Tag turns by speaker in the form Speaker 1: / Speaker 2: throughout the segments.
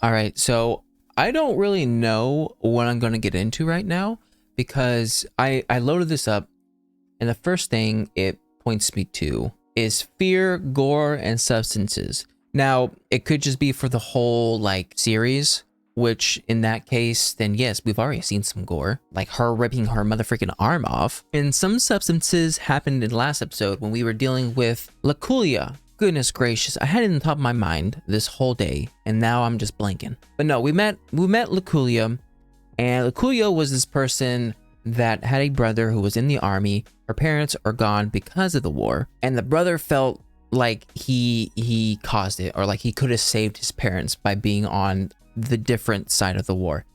Speaker 1: All right, so I don't really know what I'm going to get into right now because I loaded this up, and the first thing it points me to is fear, gore, and substances. Now, it could just be for the whole like series, which in that case, then yes, we've already seen some gore, like her ripping her motherfucking arm off. And some substances happened in the last episode when we were dealing with Laculia. Goodness gracious, I had it in the top of my mind this whole day, and now I'm just blanking. But no, we met Laculia, and Laculia was this person that had a brother who was in the army. Her parents are gone because of the war, and the brother felt like he caused it, or like he could have saved his parents by being on the different side of the war.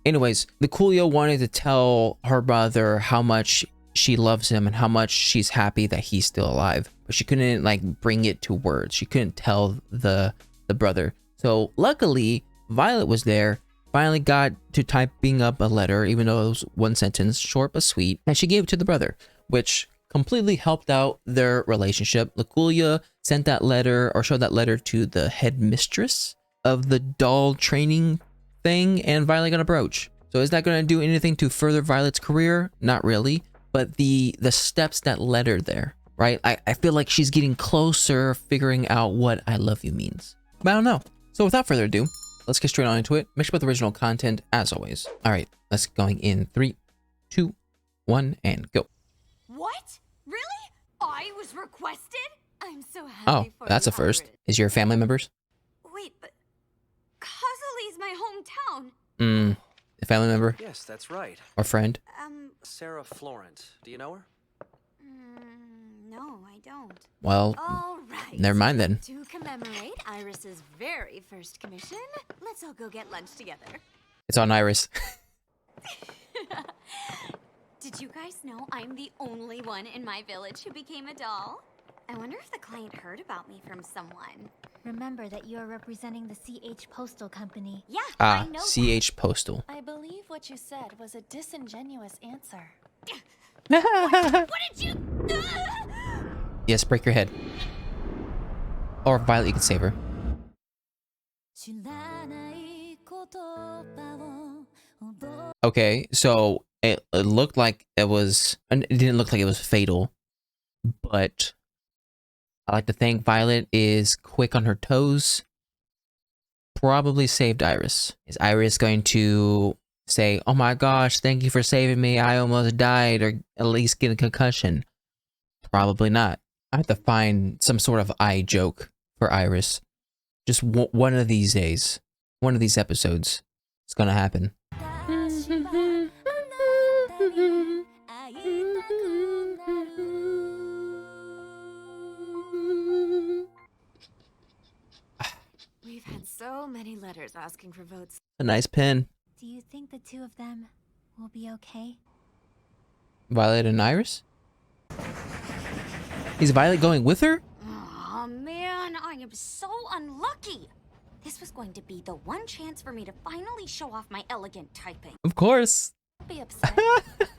Speaker 1: Anyways, Laculia wanted to tell her brother how much she loves him and how much she's happy that he's still alive, but she couldn't like bring it to words. She couldn't tell the brother. So luckily Violet was there, finally got to typing up a letter, even though it was one sentence, short but sweet, and she gave it to the brother, which completely helped out their relationship. Laculia sent that letter, or showed that letter, to the headmistress of the doll training thing, and Violet got a brooch. So is that going to do anything to further Violet's career? Not really. But the steps that led her there, right? I feel like she's getting closer figuring out what I love you means. But I don't know. So without further ado, let's get straight on into it. Make sure with original content as always. All right, let's going in 3, 2, 1, and go.
Speaker 2: What? Really? I was requested? I'm so happy
Speaker 1: Oh,
Speaker 2: for
Speaker 1: that's
Speaker 2: you,
Speaker 1: a first.
Speaker 2: Iris.
Speaker 1: Is your family members?
Speaker 2: Wait, but Kazali's my hometown.
Speaker 1: A family member
Speaker 3: Yes, that's right.
Speaker 1: or friend?
Speaker 3: Sarah Florent. Do you know her?
Speaker 2: No, I don't.
Speaker 1: Well,
Speaker 2: All right.
Speaker 1: never mind then.
Speaker 2: To commemorate Iris's very first commission, let's all go get lunch together.
Speaker 1: It's on Iris.
Speaker 2: Did you guys know I'm the only one in my village who became a doll? I wonder if the client heard about me from someone.
Speaker 4: Remember that you are representing the CH Postal Company.
Speaker 2: Yeah, I know
Speaker 1: CH Postal.
Speaker 5: I believe what you said was a disingenuous answer.
Speaker 2: What did you...
Speaker 1: Yes, break your head. Or Violet, you can save her. Okay, so it looked like it was... It didn't look like it was fatal, but I like to think Violet is quick on her toes. Probably saved Iris. Is Iris going to say, oh my gosh, thank you for saving me, I almost died, or at least get a concussion? Probably not. I have to find some sort of eye joke for Iris. Just one of these days, one of these episodes, it's gonna happen.
Speaker 2: We've had so many letters asking for votes.
Speaker 1: A nice pen.
Speaker 4: Do you think the two of them will be okay?
Speaker 1: Violet and Iris? Is Violet going with her?
Speaker 2: Oh man, I am so unlucky. This was going to be the one chance for me to finally show off my elegant typing.
Speaker 1: Of course.
Speaker 5: Don't be upset.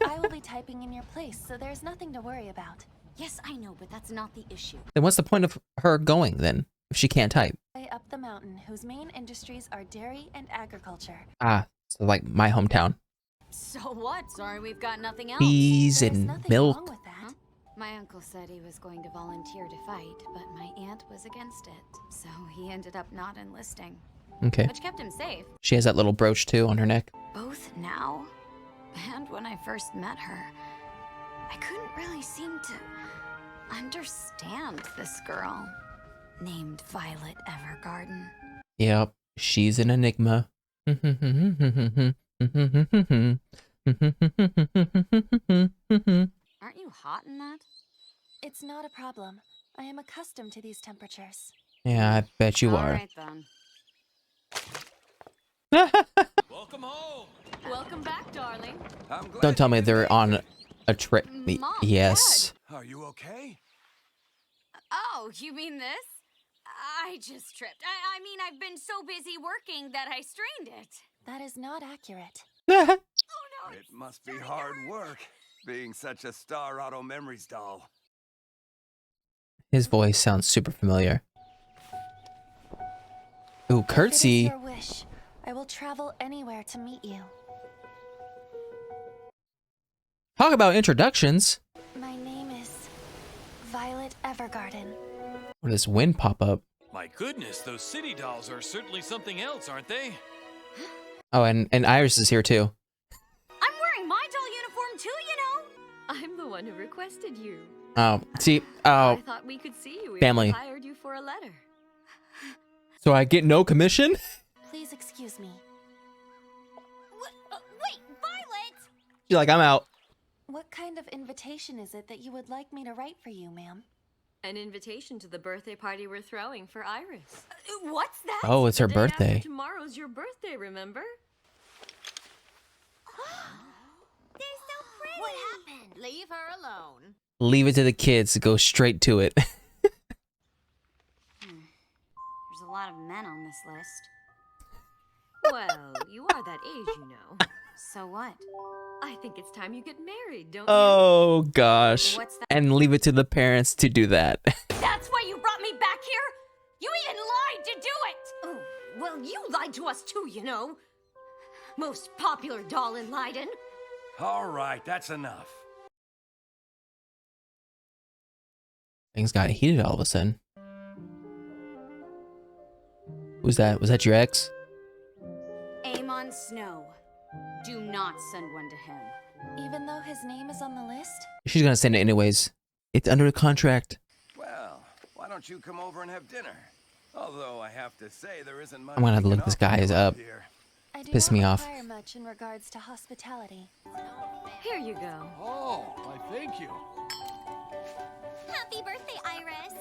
Speaker 5: I will be typing in your place, so there's nothing to worry about.
Speaker 2: Yes, I know, but that's not the issue.
Speaker 1: Then what's the point of her going then, if she can't type?
Speaker 5: Way up the mountain, whose main industries are dairy and agriculture.
Speaker 1: Ah, so like my hometown.
Speaker 2: So what? Sorry, we've got nothing else.
Speaker 1: Bees
Speaker 5: There's
Speaker 1: and
Speaker 5: nothing
Speaker 1: milk.
Speaker 5: wrong with that.
Speaker 2: Huh? My uncle said he was going to volunteer to fight, but my aunt was against it. So he ended up not enlisting,
Speaker 1: Okay.
Speaker 2: which kept him safe.
Speaker 1: She has that little brooch too on her neck.
Speaker 2: Both now and when I first met her, I couldn't really seem to understand this girl named Violet Evergarden.
Speaker 1: Yep, she's an enigma.
Speaker 2: Aren't you hot in that?
Speaker 5: It's not a problem. I am accustomed to these temperatures.
Speaker 1: Yeah, I bet you
Speaker 2: All
Speaker 1: are.
Speaker 2: right then.
Speaker 3: Welcome home.
Speaker 2: Welcome back, darling.
Speaker 3: I'm glad
Speaker 1: Don't tell me
Speaker 3: you
Speaker 1: they're
Speaker 3: made it.
Speaker 1: on a trip.
Speaker 2: Mom,
Speaker 1: Yes.
Speaker 3: Are you okay?
Speaker 2: Oh, you mean this? I just tripped. I mean, I've been so busy working that I strained it.
Speaker 5: That is not accurate.
Speaker 2: Oh no!
Speaker 3: It must be hard work being such a Star Auto Memories doll.
Speaker 1: His voice sounds super familiar. Ooh,
Speaker 5: If it is
Speaker 1: curtsy.
Speaker 5: your wish, will travel anywhere to meet you.
Speaker 1: Talk about introductions.
Speaker 5: My name is Violet Evergarden.
Speaker 1: What does wind pop up?
Speaker 6: My goodness, those city dolls are certainly something else, aren't they?
Speaker 1: Oh, and Iris is here too.
Speaker 2: I'm wearing my doll uniform too, you know.
Speaker 7: I'm the one who requested you.
Speaker 1: Oh, see,
Speaker 7: I thought we could see you if
Speaker 1: family.
Speaker 7: we hired you for a letter.
Speaker 1: So I get no commission?
Speaker 5: Please excuse me.
Speaker 2: Wait, Violet!
Speaker 1: She's like, I'm out.
Speaker 5: What kind of invitation is it that you would like me to write for you, ma'am?
Speaker 7: An invitation to the birthday party we're throwing for Iris.
Speaker 2: What's that?
Speaker 1: Oh, it's her
Speaker 7: The day after
Speaker 1: birthday.
Speaker 7: tomorrow's your birthday, remember?
Speaker 2: They're so pretty. What happened?
Speaker 7: Leave her alone.
Speaker 1: Leave it to the kids to go straight to it.
Speaker 2: There's a lot of men on this list.
Speaker 7: Well, you are that age, you know.
Speaker 2: So what?
Speaker 7: I think it's time you get married, don't
Speaker 1: Oh, gosh.
Speaker 2: What's that?
Speaker 1: And leave it to the parents to do that.
Speaker 2: That's why you brought me back here? You even lied to do it!
Speaker 7: Oh, well, you lied to us too, you know. Most popular doll in Leiden.
Speaker 3: All right, that's enough.
Speaker 1: Things got heated all of a sudden. Who's that? Was that your ex?
Speaker 2: Amon Snow. Do not send one to him.
Speaker 5: Even though his name is on the list?
Speaker 1: She's gonna send it anyways. It's under the contract.
Speaker 3: Well, why don't you come over and have dinner? Although I have to say there isn't much.
Speaker 1: I'm gonna have to
Speaker 3: we
Speaker 1: look
Speaker 3: can
Speaker 1: this guy
Speaker 3: offer
Speaker 1: up.
Speaker 3: here.
Speaker 5: I do
Speaker 1: Piss
Speaker 5: not
Speaker 1: me off.
Speaker 5: require much in regards to hospitality.
Speaker 7: Here you go.
Speaker 6: Oh, I thank you.
Speaker 2: Happy birthday, Iris!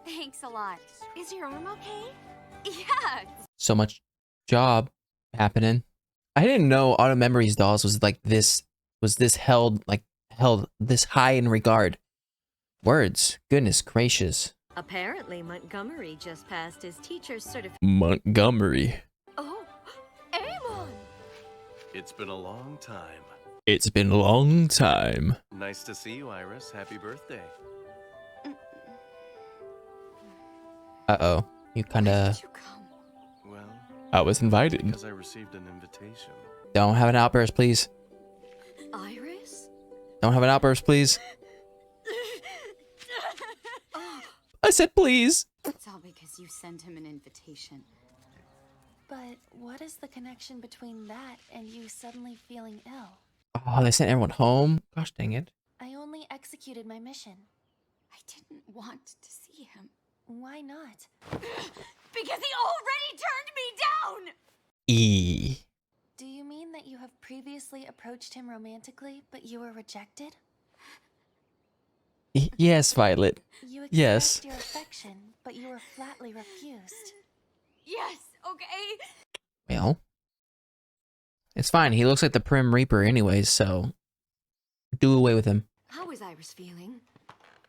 Speaker 2: Thanks a lot.
Speaker 7: Is your arm okay?
Speaker 2: Yeah!
Speaker 1: So much job happening. I didn't know Auto Memories dolls was like this. Was this held this high in regard? Words. Goodness gracious.
Speaker 7: Apparently, Montgomery just passed his teacher's certificate.
Speaker 1: Montgomery.
Speaker 7: Oh, Amon!
Speaker 8: It's been a long time.
Speaker 1: It's been a long time.
Speaker 8: Nice to see you, Iris. Happy birthday.
Speaker 1: Uh-oh. You kinda...
Speaker 2: Did you come?
Speaker 8: Well,
Speaker 1: I was invited.
Speaker 8: because I received an invitation.
Speaker 1: Don't have an outburst, please.
Speaker 7: Iris?
Speaker 1: Don't have an outburst, please. I said please.
Speaker 2: It's all because you sent him an invitation.
Speaker 5: But what is the connection between that and you suddenly feeling ill?
Speaker 1: Oh, they sent everyone home? Gosh dang it.
Speaker 5: I only executed my mission.
Speaker 2: I didn't want to see him.
Speaker 5: Why not?
Speaker 2: Because he already turned me down!
Speaker 1: E.
Speaker 5: Do you mean that you have previously approached him romantically, but you were rejected?
Speaker 1: Yes, Violet.
Speaker 5: You expressed
Speaker 1: Yes.
Speaker 5: your affection, but you were flatly refused.
Speaker 2: Yes, okay?
Speaker 1: Well, it's fine. He looks like the Prim Reaper anyways, so do away with him.
Speaker 7: How is Iris feeling?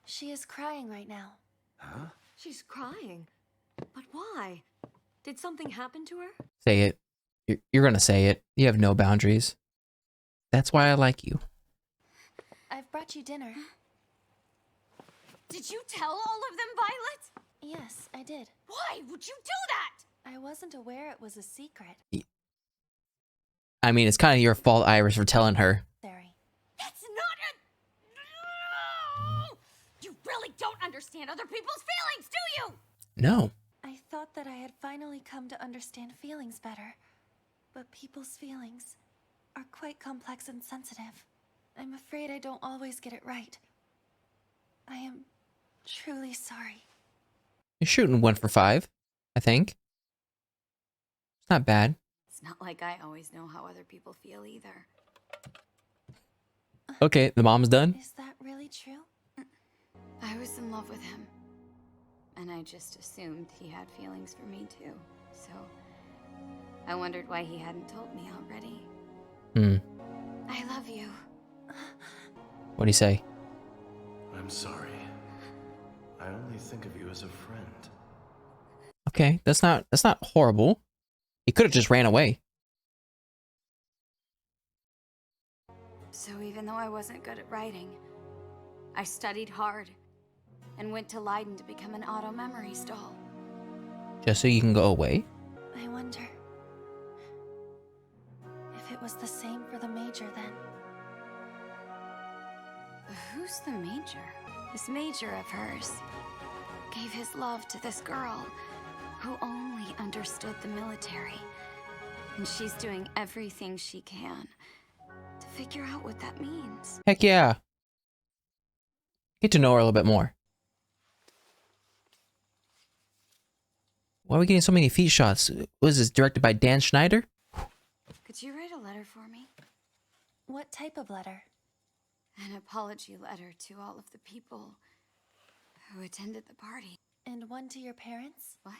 Speaker 5: She is crying right now.
Speaker 3: Huh?
Speaker 7: She's crying. But why? Did something happen to her?
Speaker 1: Say it. You're gonna say it. You have no boundaries. That's why I like you.
Speaker 5: I've brought you dinner.
Speaker 2: Did you tell all of them, Violet?
Speaker 5: Yes, I did.
Speaker 2: Why would you do that?
Speaker 5: I wasn't aware it was a secret.
Speaker 1: I mean, it's kind of your fault, Iris, for telling her.
Speaker 5: Sorry.
Speaker 2: That's not a... You really don't understand other people's feelings, do you?
Speaker 1: No.
Speaker 5: I thought that I had finally come to understand feelings better. But people's feelings are quite complex and sensitive. I'm afraid I don't always get it right. I am truly sorry.
Speaker 1: You're shooting 1 for 5, I think. It's not bad.
Speaker 2: It's not like I always know how other people feel either.
Speaker 1: Okay, the mom's done.
Speaker 5: Is that really true?
Speaker 2: I was in love with him. And I just assumed he had feelings for me too. So I wondered why he hadn't told me already. I love you.
Speaker 1: What'd he say?
Speaker 8: I'm sorry. I only think of you as a friend.
Speaker 1: Okay, that's not horrible. He could have just ran away.
Speaker 2: So even though I wasn't good at writing, I studied hard and went to Leiden to become an Auto Memories doll.
Speaker 1: Just so you can go away?
Speaker 5: I wonder. it was the same for the Major then.
Speaker 2: Who's the Major? This Major of hers gave his love to this girl who only understood the military. And she's doing everything she can to figure out what that means.
Speaker 1: Heck yeah. Get to know her a little bit more. Why are we getting so many feet shots? Was this directed by Dan Schneider?
Speaker 2: Could you write a letter for me?
Speaker 5: What type of letter?
Speaker 2: An apology letter to all of the people who attended the party.
Speaker 5: And one to your parents?
Speaker 2: What?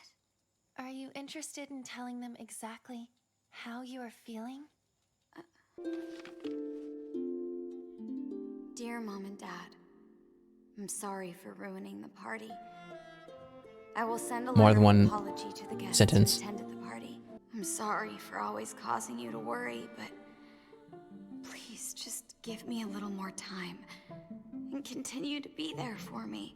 Speaker 5: Are you interested in telling them exactly how you are feeling?
Speaker 2: Dear Mom and Dad, I'm sorry for ruining the party. I will send a
Speaker 1: More
Speaker 2: letter
Speaker 1: than one
Speaker 2: of apology to the guests
Speaker 1: sentence.
Speaker 2: who attended the party. I'm sorry for always causing you to worry, but please just give me a little more time and continue to be there for me.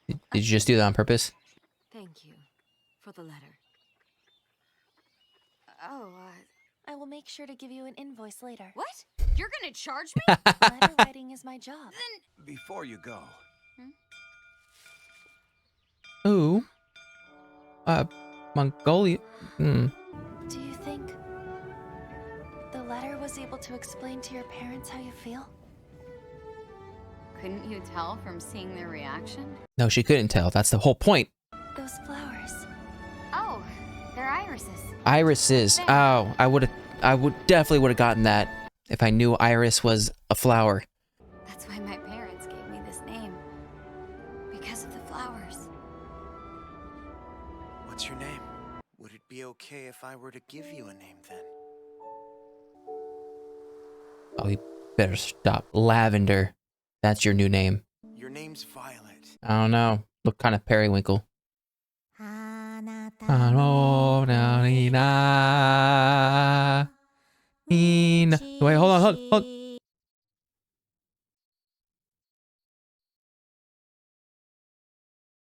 Speaker 1: Did you just do that on purpose?
Speaker 7: Thank you for the letter.
Speaker 2: Oh,
Speaker 5: I will make sure to give you an invoice later.
Speaker 2: what? You're gonna charge me?
Speaker 5: Letter writing is my job.
Speaker 3: Before you go,
Speaker 1: Ooh. Mongolia.
Speaker 5: Do you think the letter was able to explain to your parents how you feel?
Speaker 2: Couldn't you tell from seeing their reaction?
Speaker 1: No, she couldn't tell. That's the whole point.
Speaker 5: Those flowers.
Speaker 2: Oh, they're irises.
Speaker 1: Irises. Oh, I definitely would have gotten that if I knew Iris was a flower.
Speaker 2: That's why my parents gave me this name. Because of the flowers.
Speaker 9: What's your name? Would it be okay if I were to give you a name then?
Speaker 1: Oh, you better stop. Lavender. That's your new name.
Speaker 9: Your name's Violet.
Speaker 1: I don't know. Look kind of periwinkle. Wait, hold on.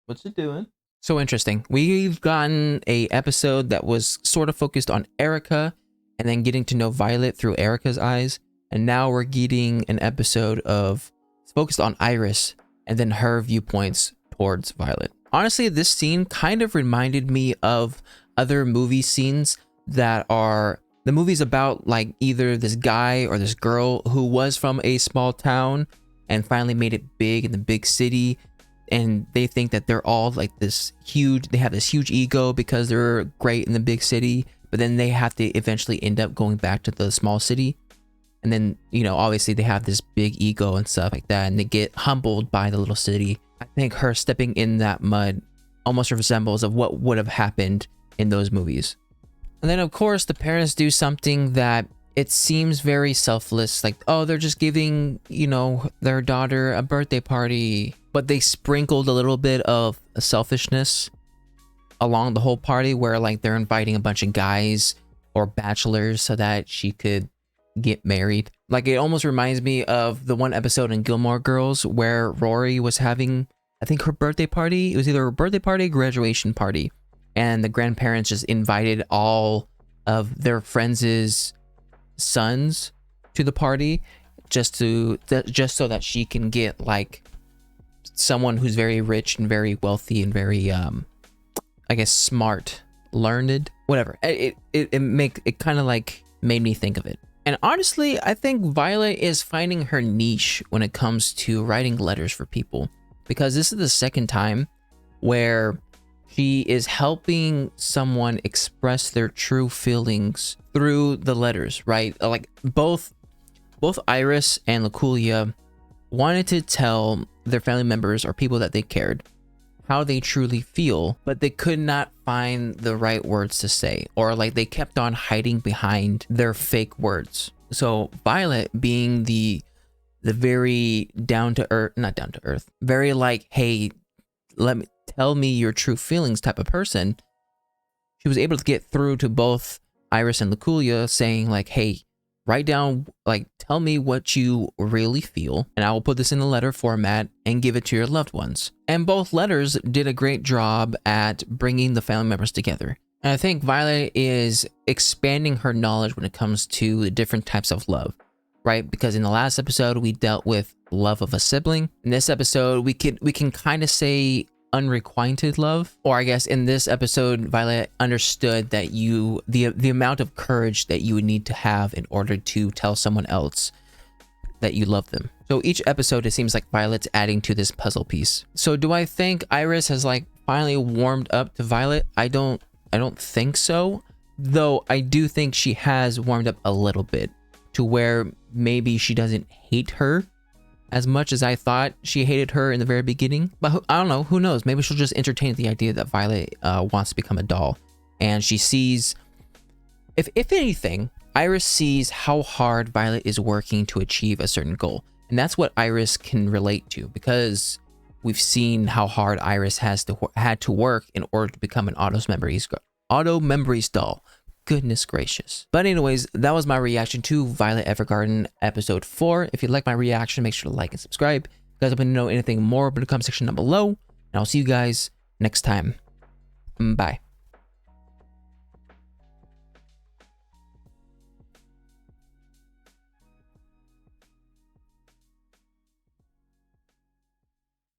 Speaker 1: What's it doing? So interesting. We've gotten a episode that was sort of focused on Erica and then getting to know Violet through Erica's eyes. And now we're getting an episode of focused on Iris and then her viewpoints towards Violet. Honestly, this scene kind of reminded me of other movie scenes that are the movies about like either this guy or this girl who was from a small town and finally made it big in the big city. And they think that they're all like this huge, they have this huge ego because they're great in the big city, but then they have to eventually end up going back to the small city. And then, you know, obviously they have this big ego and stuff like that, and they get humbled by the little city. I think her stepping in that mud almost resembles of what would have happened in those movies. And then of course the parents do something that it seems very selfless, like, oh, they're just giving, you know, their daughter a birthday party, but they sprinkled a little bit of selfishness along the whole party where like they're inviting a bunch of guys or bachelors so that she could get married. Like it almost reminds me of the one episode in Gilmore Girls where Rory was having, I think, her birthday party. It was either a birthday party or graduation party, and the grandparents just invited all of their friends' sons to the party just so that she can get like someone who's very rich and very wealthy and very I guess smart, learned, whatever. It kind of like made me think of it. And honestly, I think Violet is finding her niche when it comes to writing letters for people, because this is the second time where she is helping someone express their true feelings through the letters, right? Like both Iris and Luculia wanted to tell their family members or people that they cared how they truly feel, but they could not find the right words to say, or like they kept on hiding behind their fake words. So Violet, being the very down to earth, not down to earth, very like, hey, tell me your true feelings type of person, she was able to get through to both Iris and Luculia saying like, hey, write down, like, tell me what you really feel, and I will put this in a letter format and give it to your loved ones. And both letters did a great job at bringing the family members together. And I think Violet is expanding her knowledge when it comes to the different types of love, right? Because in the last episode, we dealt with love of a sibling. In this episode, we can kind of say unrequited love, or I guess in this episode, Violet understood that the amount of courage that you would need to have in order to tell someone else that you love them. So each episode, it seems like Violet's adding to this puzzle piece. So do I think Iris has like finally warmed up to Violet? I don't think so, though I do think she has warmed up a little bit to where maybe she doesn't hate her as much as I thought she hated her in the very beginning. But I don't know, who knows? Maybe she'll just entertain the idea that Violet wants to become a doll. And she sees, if anything, Iris sees how hard Violet is working to achieve a certain goal. And that's what Iris can relate to, because we've seen how hard Iris had to work in order to become an Auto Memories doll. Goodness gracious. But anyways, that was my reaction to Violet Evergarden episode 4. If you like my reaction, make sure to like and subscribe. If you guys want to know anything more, put in the comment section down below. And I'll see you guys next time. Bye.